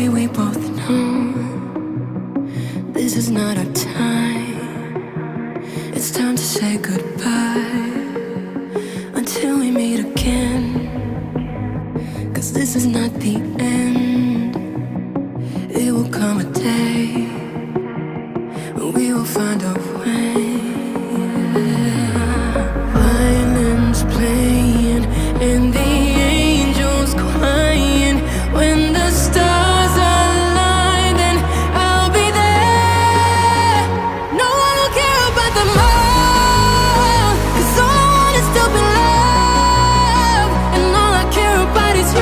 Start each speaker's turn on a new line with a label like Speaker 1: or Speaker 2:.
Speaker 1: we both know this is not our time. It's time to say goodbye until we meet again. 'Cause this is not the end. It will come a day when we will find a way. Violins playing in the